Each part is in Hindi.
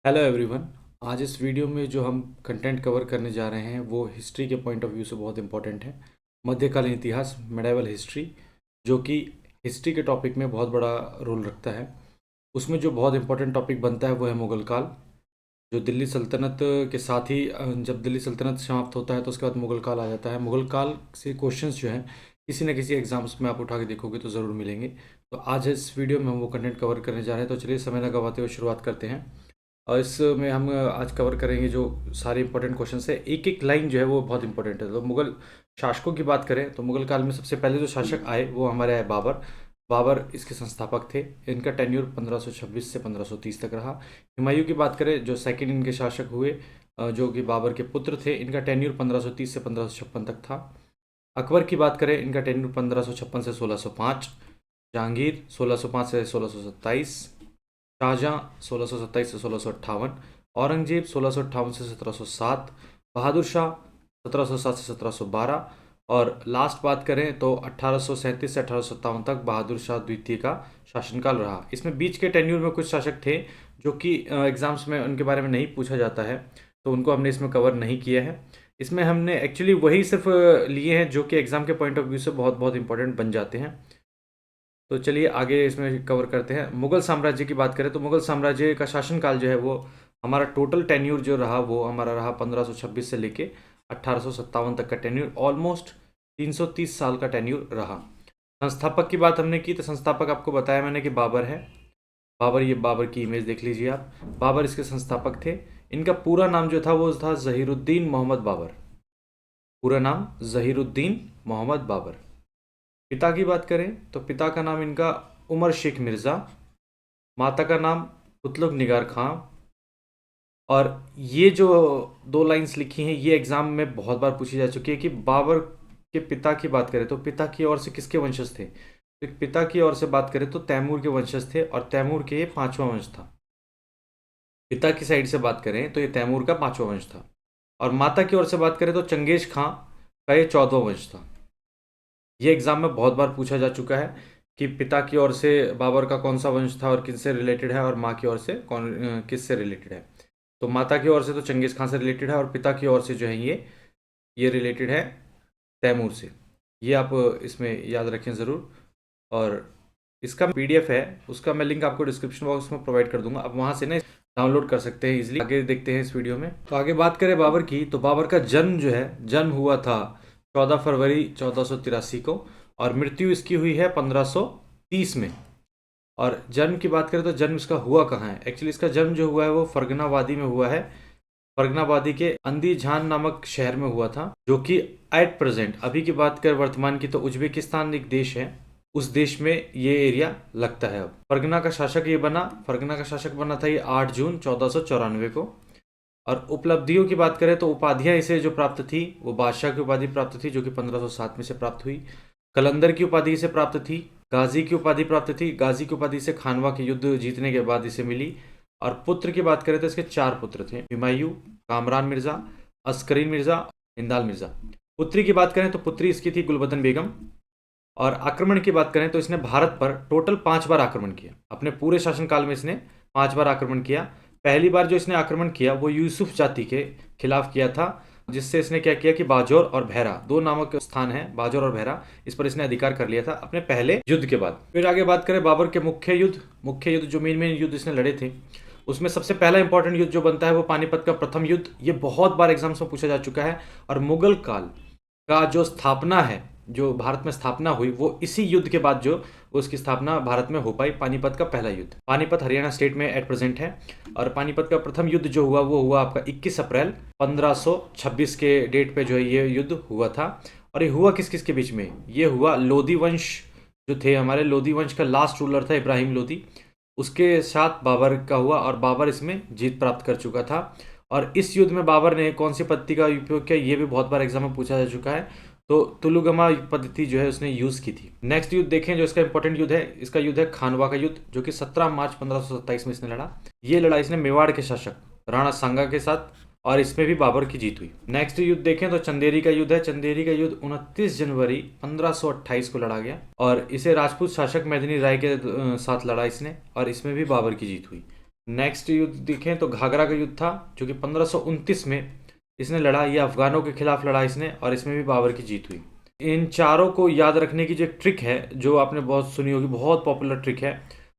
Hello everyone. आज इस वीडियो में जो हम कंटेंट कवर करने जा रहे हैं वो हिस्ट्री के पॉइंट ऑफ व्यू से बहुत इंपॉर्टेंट है। मध्यकालीन इतिहास, मेडाइवल हिस्ट्री, जो कि हिस्ट्री के टॉपिक में बहुत बड़ा रोल रखता है। उसमें जो बहुत इंपॉर्टेंट टॉपिक बनता है वो है मुग़ल काल, जो दिल्ली सल्तनत के साथ ही जब दिल्ली सल्तनत समाप्त होता है तो उसके बाद मुग़ल काल आ जाता है। मुग़ल काल से क्वेश्चंस जो हैं किसी न किसी एग्जाम्स में आप उठा के देखोगे तो ज़रूर मिलेंगे। तो आज इस वीडियो में हम वो कंटेंट कवर करने जा रहे हैं। तो चलिए समय न गवाते हुए शुरुआत करते हैं। और इसमें हम आज कवर करेंगे जो सारे इंपॉर्टेंट क्वेश्चन है। एक एक लाइन जो है वो बहुत इंपॉर्टेंट है। तो मुगल शासकों की बात करें तो मुगल काल में सबसे पहले जो शासक आए वो हमारे आए बाबर। बाबर इसके संस्थापक थे। इनका टेन्यूर 1526 से 1530 तक रहा। हुमायूं की बात करें जो सेकंड इनके शासक हुए, जो कि बाबर के पुत्र थे, इनका टेन्यूर 1530 से 1556 तक था। अकबर की बात करें, इनका टेन्यूर 1556 से 1605। जहांगीर 1605 से 1627। शाहजहाँ 1627 से 1658। औरंगजेब 1658 से 1707। बहादुर शाह 1707 से 1712। और लास्ट बात करें तो 1837 से 1857 तक बहादुर शाह द्वितीय का शासनकाल रहा। इसमें बीच के टेन्यूर में कुछ शासक थे जो कि एग्जाम्स में उनके बारे में नहीं पूछा जाता है, तो उनको हमने इसमें कवर नहीं किया है। इसमें हमने एक्चुअली वही सिर्फ लिए हैं जो कि एग्जाम के पॉइंट ऑफ व्यू से बहुत बहुत इंपॉर्टेंट बन जाते हैं। तो चलिए आगे इसमें कवर करते हैं। मुगल साम्राज्य की बात करें तो मुगल साम्राज्य का शासनकाल जो है वो हमारा टोटल टेन्यूर जो रहा वो हमारा रहा 1526 से लेके 1857 तक का टेन्यूर। ऑलमोस्ट 330 साल का टेन्यूर रहा। संस्थापक की बात हमने की तो संस्थापक आपको बताया मैंने कि बाबर है। बाबर, ये बाबर की इमेज देख लीजिए आप। बाबर इसके संस्थापक थे। इनका पूरा नाम जो था वो था ज़हीरुद्दीन मोहम्मद बाबर। पूरा नाम ज़हीरुद्दीन मोहम्मद बाबर। पिता की बात करें तो पिता का नाम इनका उमर शेख मिर्ज़ा। माता का नाम कुतलुब निगार खां। और ये जो दो लाइंस लिखी हैं ये एग्जाम में बहुत बार पूछी जा चुकी है कि बाबर के पिता की बात करें तो पिता की ओर से किसके वंशज थे। तो पिता की ओर से बात करें तो तैमूर के वंशज थे और तैमूर के ये पांचवा वंश था। पिता की साइड से बात करें तो ये तैमूर का पांचवा वंश था। और माता की ओर से बात करें तो चंगेज खां का ये 14वां वंश था। ये एग्जाम में बहुत बार पूछा जा चुका है कि पिता की ओर से बाबर का कौन सा वंश था और किससे रिलेटेड है, और माँ की ओर से कौन किससे रिलेटेड है। तो माता की ओर से तो चंगेज खान से रिलेटेड है और पिता की ओर से जो है ये रिलेटेड है तैमूर से। ये आप इसमें याद रखें ज़रूर। और इसका पीडीएफ है उसका मैं लिंक आपको डिस्क्रिप्शन बॉक्स में प्रोवाइड कर दूंगा। आप वहाँ से ना डाउनलोड कर सकते हैं इजीली। आगे देखते हैं इस वीडियो में। तो आगे बात करें बाबर की तो बाबर का जन्म जो है, जन्म हुआ था 14 फरवरी 1483 को और मृत्यु इसकी हुई है 1530 में। और जन्म की बात करें तो जन्म इसका हुआ कहाँ है। एक्चुअली इसका जन्म जो हुआ है वो फरगना वादी में हुआ है। फरगना वादी के अंदीजान नामक शहर में हुआ था, जो कि एट प्रेजेंट अभी की बात कर वर्तमान की तो उज्बेकिस्तान एक देश है, उस देश में ये एरिया लगता है। अब फरगना का शासक बना था ये 8 जून 1494 को। और उपलब्धियों की बात करें तो उपाधियां इसे जो प्राप्त थी वो बादशाह की उपाधि प्राप्त थी, जो कि 1507 में से प्राप्त हुई। कलंदर की उपाधि इसे प्राप्त थी। गाजी की उपाधि प्राप्त थी। गाजी की उपाधि इसे खानवा के युद्ध जीतने के बाद इसे मिली। और पुत्र की बात करें तो इसके 4 पुत्र थे, हुमायूं, कामरान मिर्जा, अस्करीन मिर्जा, हिंदाल मिर्जा। पुत्री की बात करें तो पुत्री इसकी थी गुलबदन बेगम। और आक्रमण की बात करें तो इसने भारत पर टोटल 5 बार आक्रमण किया। अपने पूरे शासनकाल में इसने 5 बार आक्रमण किया। पहली बार जो इसने आक्रमण किया वो यूसुफ जाति के खिलाफ किया था, जिससे इसने क्या किया कि बाजौर और भैरा, दो नामक स्थान है बाजौर और भैरा, इस पर इसने अधिकार कर लिया था अपने पहले युद्ध के बाद। फिर आगे बात करें बाबर के मुख्य युद्ध जो मेन युद्ध इसने लड़े थे, उसमें सबसे पहला इंपॉर्टेंट युद्ध जो बनता है वो पानीपत का प्रथम युद्ध। ये बहुत बार एग्जाम्स में पूछा जा चुका है। और मुगल काल का जो स्थापना है, जो भारत में स्थापना हुई, वो इसी युद्ध के बाद जो उसकी स्थापना भारत में हो पाई, पानीपत का पहला युद्ध। पानीपत हरियाणा स्टेट में एट प्रेजेंट है। और पानीपत का प्रथम युद्ध जो हुआ वो हुआ आपका 21 अप्रैल 1526 के डेट पे जो है ये युद्ध हुआ था। और ये हुआ किस किस के बीच में, ये हुआ लोधी वंश जो थे हमारे, लोधी वंश का लास्ट रूलर था इब्राहिम लोधी, उसके साथ बाबर का हुआ। और बाबर इसमें जीत प्राप्त कर चुका था। और इस युद्ध में बाबर ने कौन सी पद्धति का उपयोग किया ये भी बहुत बार एग्जाम में पूछा जा चुका है। तो तुलुगमा पद्धति जो है उसने यूज की थी। नेक्स्ट युद्ध देखें जो इसका इंपॉर्टेंट युद्ध है, इसका युद्ध है खानवा का युद्ध, जो कि 17 मार्च 1527 में इसने लड़ा। ये लड़ाई इसने मेवाड़ के शासक राणा सांगा के साथ, और इसमें भी बाबर की जीत हुई। नेक्स्ट युद्ध देखें तो चंदेरी का युद्ध है। चंदेरी का युद्ध 29 जनवरी 1528 को लड़ा गया और इसे राजपूत शासक मेदिनी राय के साथ लड़ा इसने, और इसमें भी बाबर की जीत हुई। नेक्स्ट युद्ध देखें तो घाघरा का युद्ध था, जो कि 1529 में इसने लड़ा। ये अफगानों के खिलाफ लड़ा इसने, और इसमें भी बाबर की जीत हुई। इन चारों को याद रखने की जो एक ट्रिक है, जो आपने बहुत सुनी होगी, बहुत पॉपुलर ट्रिक है,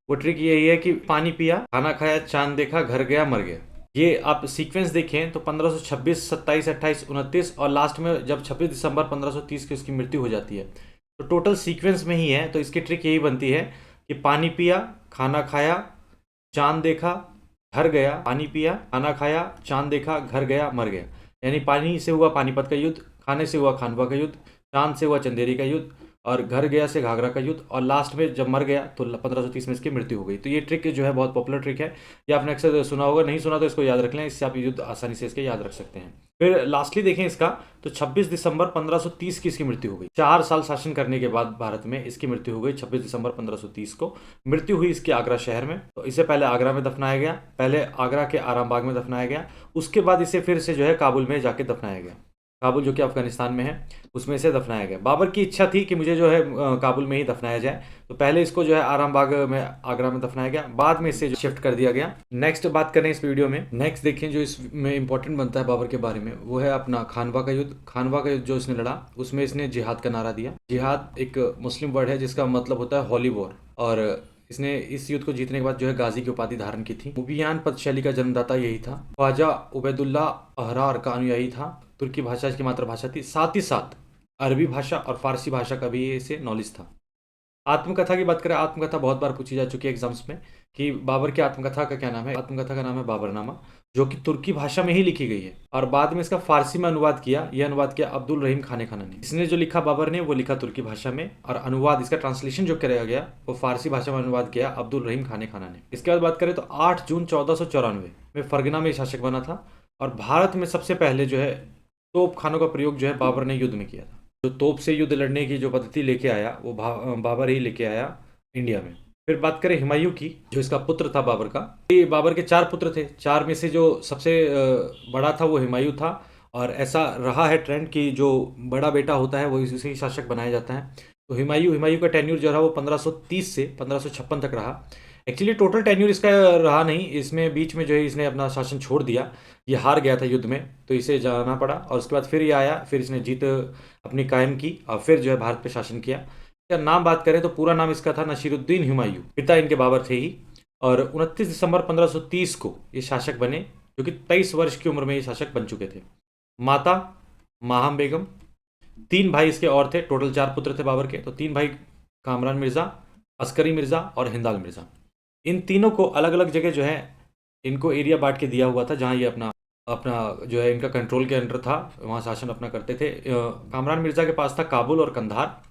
वो ट्रिक यही है कि पानी पिया, खाना खाया, चांद देखा, घर गया, मर गया। ये आप सीक्वेंस देखें तो 1526, 27, 28, 29 और लास्ट में जब 26 दिसंबर 1530 की उसकी मृत्यु हो जाती है, तो टोटल सीक्वेंस में ही है। तो इसकी ट्रिक यही बनती है कि पानी पिया, खाना खाया, चांद देखा, घर गया, पानी पिया, खाना खाया, चांद देखा, घर गया, मर गया। यानी पानी से हुआ पानीपत का युद्ध, खाने से हुआ खानवा का युद्ध, चांद से हुआ चंदेरी का युद्ध, और घर गया से घाघरा का युद्ध, और लास्ट में जब मर गया तो 1530 में इसकी मृत्यु हो गई। तो ये ट्रिक जो है बहुत पॉपुलर ट्रिक है, ये आपने अक्सर सुना होगा, नहीं सुना तो इसको याद रख लें, इससे आप युद्ध आसानी से इसके याद रख सकते हैं। फिर लास्टली देखें इसका, तो 26 दिसंबर 1530 की इसकी मृत्यु हो गई। 4 साल शासन करने के बाद भारत में इसकी मृत्यु हो गई 26 दिसंबर 1530 को। मृत्यु हुई इसकी आगरा शहर में। तो इसे पहले आगरा में दफनाया गया, पहले आगरा के आरामबाग में दफनाया गया, उसके बाद इसे फिर से जो है काबुल में जाके दफनाया गया। काबुल जो कि अफगानिस्तान में है, उसमें से दफनाया गया। बाबर की इच्छा थी कि मुझे जो है काबुल में ही दफनाया जाए, तो पहले इसको जो है आरामबाग में आगरा में दफनाया गया, बाद में इसे शिफ्ट कर दिया गया। नेक्स्ट बात करें इस वीडियो में, नेक्स्ट देखें जो इसमें इंपॉर्टेंट बनता है बाबर के बारे में, वो है अपना खानवा का युद्ध। खानवा का युद्ध जो इसने लड़ा, उसमें इसने जिहाद का नारा दिया। जिहाद एक मुस्लिम वर्ड है जिसका मतलब होता है हॉली वॉर, और इसने इस युद्ध को जीतने के बाद जो है गाजी की उपाधि धारण की थी। मुबियान पद शैली का जन्मदाता यही था। ख्वाजा उबैदुल्ला अहरार का अनुयायी था। तुर्की भाषा इसकी मातृभाषा थी, साथ ही साथ अरबी भाषा और फारसी भाषा का भी इसे नॉलेज था। आत्मकथा की बात करें, आत्मकथा बहुत बार पूछी जा चुकी है एग्जाम्स में कि बाबर की आत्मकथा का क्या नाम है। आत्मकथा का नाम है बाबरनामा, जो कि तुर्की भाषा में ही लिखी गई है, और बाद में इसका फारसी में अनुवाद किया। यह अनुवाद किया अब्दुल रहीम खाने खाना ने। इसने जो लिखा बाबर ने, वो लिखा तुर्की भाषा में, और अनुवाद इसका ट्रांसलेशन जो कराया गया वो फारसी भाषा में अनुवाद किया अब्दुल रहीम खाने खाना ने। इसके बाद बात करें तो 8 जून 1494 में फरगना में शासक बना था, और भारत में सबसे पहले जो है तोप खानों का प्रयोग जो है बाबर ने युद्ध में किया था। जो तोप से युद्ध लड़ने की जो पद्धति लेके आया, वो बाबर ही लेके आया इंडिया में। फिर बात करें हुमायूं की, जो इसका पुत्र था बाबर का। ये बाबर के 4 पुत्र थे, 4 में से जो सबसे बड़ा था वो हुमायूं था, और ऐसा रहा है ट्रेंड कि जो बड़ा बेटा होता है वो इसी शासक बनाया जाता है। तो हुमायूं का टेन्यूर जो रहा वो 1530 से 1556 तक रहा। एक्चुअली टोटल टेन्यूर इसका रहा नहीं, इसमें बीच में जो है इसने अपना शासन छोड़ दिया। ये हार गया था युद्ध में, तो इसे जाना पड़ा, और उसके बाद फिर ये आया, फिर इसने जीत अपनी कायम की, और फिर जो है भारत पे शासन किया। इसका नाम बात करें तो पूरा नाम इसका था नसीरुद्दीन हुमायूं, पिता इनके बाबर थे ही। और 29 दिसंबर 1530 को ये शासक बने, जो कि 23 वर्ष की उम्र में ये शासक बन चुके थे। माता माहम बेगम, 3 भाई इसके और थे, टोटल 4 पुत्र थे बाबर के। तो 3 भाई कामरान मिर्ज़ा, अस्करी मिर्ज़ा और हिंदाल मिर्ज़ा। इन तीनों को अलग अलग जगह जो है इनको एरिया बांट के दिया हुआ था, जहाँ ये अपना अपना जो है इनका कंट्रोल के अंडर था, वहाँ शासन अपना करते थे। कामरान मिर्ज़ा के पास था काबुल और कंधार,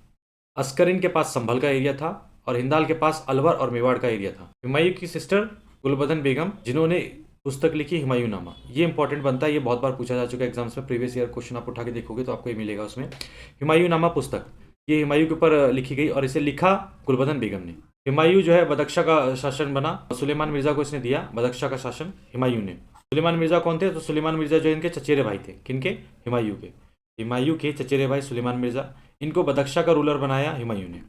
अस्करिन के पास संभल का एरिया था, और हिंदाल के पास अलवर और मेवाड़ का एरिया था। हुमायूं की सिस्टर गुलबदन बेगम, जिन्होंने पुस्तक लिखी हुमायूं नामा, ये इंपॉर्टेंट बनता है, ये बहुत बार पूछा जा चुका है एग्जाम्स में। प्रीवियस ईयर क्वेश्चन आप उठा के देखोगे तो आपको ये मिलेगा उसमें। हुमायूं नामा पुस्तक ये हुमायूं के ऊपर लिखी गई, और इसे लिखा गुलबदन बेगम ने। हुमायूं जो है बदख्शा का शासन बना, सुलेमान मिर्ज़ा को इसने दिया बदख्शा का शासन हुमायूं ने। सुलेमान मिर्ज़ा कौन थे? तो सुलेमान मिर्ज़ा जो इनके चचेरे भाई थे, किनके? हुमायूं के चचेरे भाई सुलेमान मिर्ज़ा, इनको बदख्शा का रूलर बनाया हुमायूं ने।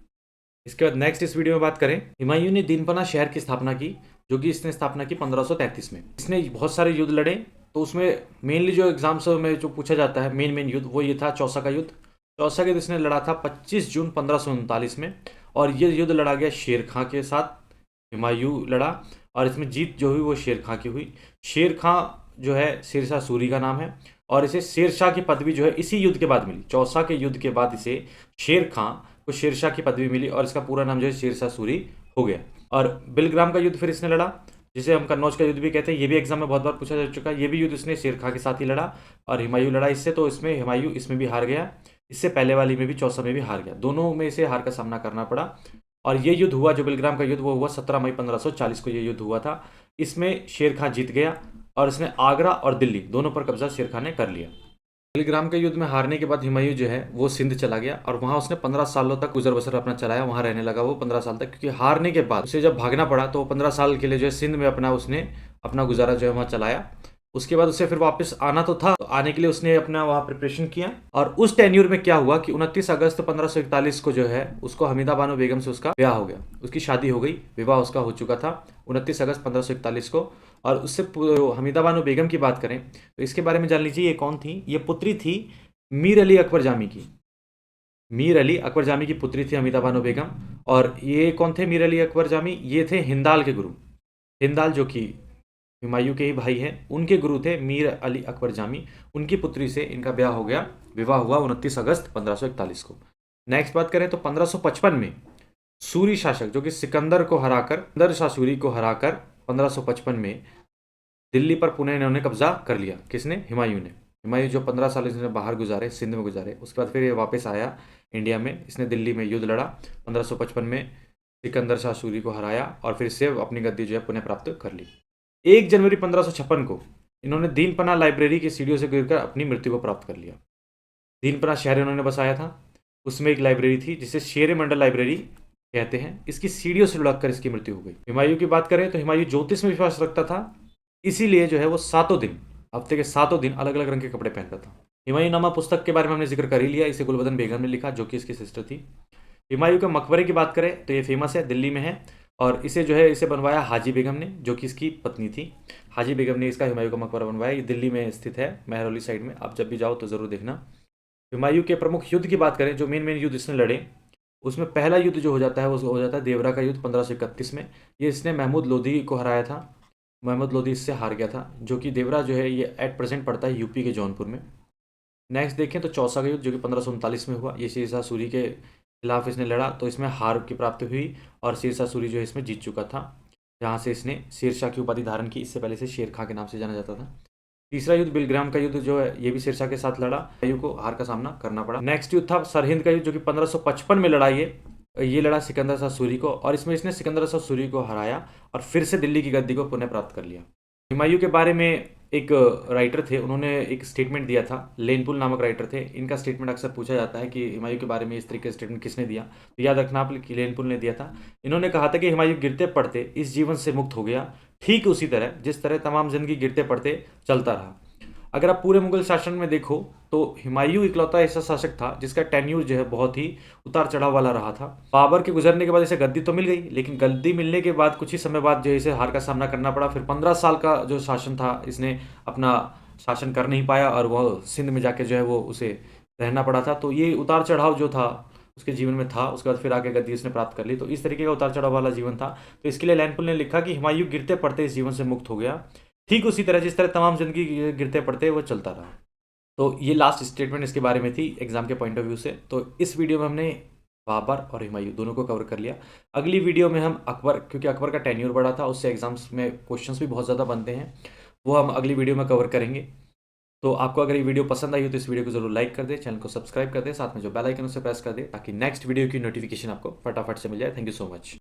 इसके बाद नेक्स्ट इस वीडियो में बात करें, हुमायूं ने दीनपना शहर की स्थापना की, जो कि इसने स्थापना की 1533 में। इसने बहुत सारे युद्ध लड़े, तो उसमें मेनली जो एग्जाम्स में जो पूछा जाता है मेन युद्ध, वो ये था चौसा का युद्ध। चौसा का युद्ध इसने लड़ा था 25 जून 1539 में, और ये युद्ध लड़ा गया शेर खां के साथ। हुमायूं लड़ा, और इसमें जीत जो हुई वो शेर खां की हुई। शेर खां जो है शेरशाह सूरी का नाम है, और इसे शेरशाह की पदवी जो है इसी युद्ध के बाद मिली। चौसा के युद्ध के बाद इसे शेर खां को शेरशाह की पदवी मिली, और इसका पूरा नाम जो है शेरशाह सूरी हो गया। और बिलग्राम का युद्ध फिर इसने लड़ा, जिसे हम कन्नौज का युद्ध भी कहते हैं। ये भी एग्जाम में बहुत बार पूछा जा चुका है। ये भी युद्ध इसने शेर खां के साथ ही लड़ा, और हुमायूं लड़ा इससे, तो इसमें हुमायूं इसमें भी हार गया, इससे पहले वाली में भी चौसा में भी हार गया। दोनों में इसे हार का सामना करना पड़ा। और ये युद्ध हुआ, जो बिलग्राम का युद्ध, वो हुआ 17 मई 1540 को ये युद्ध हुआ था। इसमें शेर खां जीत गया, और इसने आगरा और दिल्ली दोनों पर कब्जा शेर खां ने कर लिया। बिलग्राम के युद्ध में हारने के बाद हुमायूं जो है वो सिंध चला गया, और वहाँ उसने 15 सालों तक गुजर बसर अपना चलाया, वहाँ रहने लगा वो 15 साल तक। क्योंकि हारने के बाद उसे जब भागना पड़ा, तो 15 साल के लिए जो है सिंध में उसने अपना गुजारा जो है वहाँ चलाया। उसके बाद उसे फिर वापस आना तो था, तो आने के लिए उसने अपना वहाँ प्रिपरेशन किया। और उस टेन्यूर में क्या हुआ कि 29 अगस्त 1541 को जो है उसको हमीदा बानो बेगम से उसका ब्याह हो गया, उसकी शादी हो गई, विवाह उसका हो चुका था 29 अगस्त 1541 को। और उससे हमीदा बानो बेगम की बात करें तो इसके बारे में जान लीजिए ये कौन थी। ये पुत्री थी मीर अली अकबर जामी की। मीर अली अकबर जामी की पुत्री थी हमीदा बानो बेगम। और ये कौन थे मीर अली अकबर जामी? ये थे हिंदाल के गुरु। हिंदाल जो कि हुमायूं के ही भाई हैं, उनके गुरु थे मीर अली अकबर जामी। उनकी पुत्री से इनका ब्याह हो गया, विवाह हुआ 29 अगस्त 1541 को। नेक्स्ट बात करें तो 1555 में सूरी शासक जो कि सिकंदर शाह सूरी को हराकर 1555 में दिल्ली पर पुनः इन्होंने कब्जा कर लिया। किसने? हुमायूं ने। हुमायूं जो 15 साल इसने बाहर गुजारे, सिंध में गुजारे, उसके बाद फिर ये वापस आया इंडिया में। इसने दिल्ली में युद्ध लड़ा, 1555 में सिकंदर शाह सूरी को हराया और फिर से अपनी गद्दी जो है पुनः प्राप्त कर ली। 1 जनवरी 1556 को इन्होंने दीनपना लाइब्रेरी की सीढ़ियों से गिरकर अपनी मृत्यु को प्राप्त कर लिया। दीनपना शहर इन्होंने बसाया था, उसमें एक लाइब्रेरी थी जिसे शेर मंडल लाइब्रेरी कहते हैं। इसकी सीढ़ियों से लुढ़क इसकी मृत्यु हो गई। हुमायूं की बात करें तो हुमायूं ज्योतिष में विश्वास रखता था, इसीलिए जो है वो हफ्ते के सातों दिन अलग अलग रंग के कपड़े पहनता था। हुमायूं नामा पुस्तक के बारे में हमने जिक्र कर ही लिया, इसे गुलबदन बेगम ने लिखा जो कि इसकी सिस्टर थी। हुमायूं के मकबरे की बात करें तो ये फेमस है, दिल्ली में है। और इसे जो है इसे बनवाया हाजी बेगम ने, जो कि इसकी पत्नी थी। हाजी बेगम ने इसका हुमायूं का मकबरा बनवाया। ये दिल्ली में स्थित है, मेहरौली साइड में। आप जब भी जाओ तो ज़रूर देखना। हुमायूं के प्रमुख युद्ध की बात करें, जो मेन युद्ध इसने लड़े, उसमें पहला युद्ध जो हो जाता है वो हो जाता है देवरा का युद्ध 1531 में। ये इसने महमूद लोधी को हराया था। महमूद लोधी इससे हार गया था, जो कि देवरा जो है ये एट प्रेजेंट पड़ता है यूपी के जौनपुर में। नेक्स्ट देखें तो चौसा का युद्ध जो कि 1539 में हुआ। ये शेरशाह सूरी के खिलाफ इसने लड़ा, तो इसमें हार की प्राप्ति हुई और शेरशाह सूरी जो है इसमें जीत चुका था, जहाँ से इसने शेरशाह की उपाधि धारण की। इससे पहले से शेर खां के नाम से जाना जाता था। तीसरा युद्ध बिलग्राम का युद्ध जो है ये भी शेरशाह के साथ लड़ा, हुमायूं को हार का सामना करना पड़ा। नेक्स्ट युद्ध था सरहिंद का युद्ध जो कि 1555 में लड़ा। ये लड़ा सिकंदर शाह सूरी को, और इसमें इसने सिकंदर शाह सूरी को हराया और फिर से दिल्ली की गद्दी को पुनः प्राप्त कर लिया। हुमायूं के बारे में एक राइटर थे, उन्होंने एक स्टेटमेंट दिया था, लेनपुल नामक राइटर थे। इनका स्टेटमेंट अक्सर पूछा जाता है कि हुमायूं के बारे में इस तरीके का स्टेटमेंट किसने दिया, तो याद रखना आप कि लेनपुल ने दिया था। इन्होंने कहा था कि हुमायूं गिरते पड़ते इस जीवन से मुक्त हो गया, ठीक उसी तरह जिस तरह तमाम जिंदगी गिरते पड़ते चलता रहा। अगर आप पूरे मुगल शासन में देखो तो हुमायूं इकलौता ऐसा शासक था जिसका टेन्यूर जो है बहुत ही उतार चढ़ाव वाला रहा था। बाबर के गुजरने के बाद इसे गद्दी तो मिल गई, लेकिन गद्दी मिलने के बाद कुछ ही समय बाद जो इसे हार का सामना करना पड़ा। फिर 15 साल का जो शासन था इसने अपना शासन कर नहीं पाया और वह सिंध में जाके जो है वो उसे रहना पड़ा था। तो ये उतार चढ़ाव जो था उसके जीवन में था। उसके बाद फिर आके गद्दी इसने प्राप्त कर ली। तो इस तरीके का उतार चढ़ाव वाला जीवन था। तो इसके लिए लैंडपुल ने लिखा कि हुमायूं गिरते पड़ते इस जीवन से मुक्त हो गया, ठीक उसी तरह जिस तरह तमाम जिंदगी गिरते पड़ते वो चलता रहा। तो ये लास्ट स्टेटमेंट इसके बारे में थी एग्जाम के पॉइंट ऑफ व्यू से। तो इस वीडियो में हमने बाबर और हुमायूं दोनों को कवर कर लिया। अगली वीडियो में हम अकबर, क्योंकि अकबर का टेन्योर बड़ा था, उससे एग्जाम्स में क्वेश्चंस भी बहुत ज़्यादा बनते हैं, वो हम अगली वीडियो में कवर करेंगे। तो आपको अगर ये वीडियो पसंद आई हो तो इस वीडियो को जरूर लाइक कर दे, चैनल को सब्सक्राइब कर दे, साथ में जो बेल आइकन उसे प्रेस कर दे ताकि नेक्स्ट वीडियो की नोटिफिकेशन आपको फटाफट से मिल जाए। Thank you so much.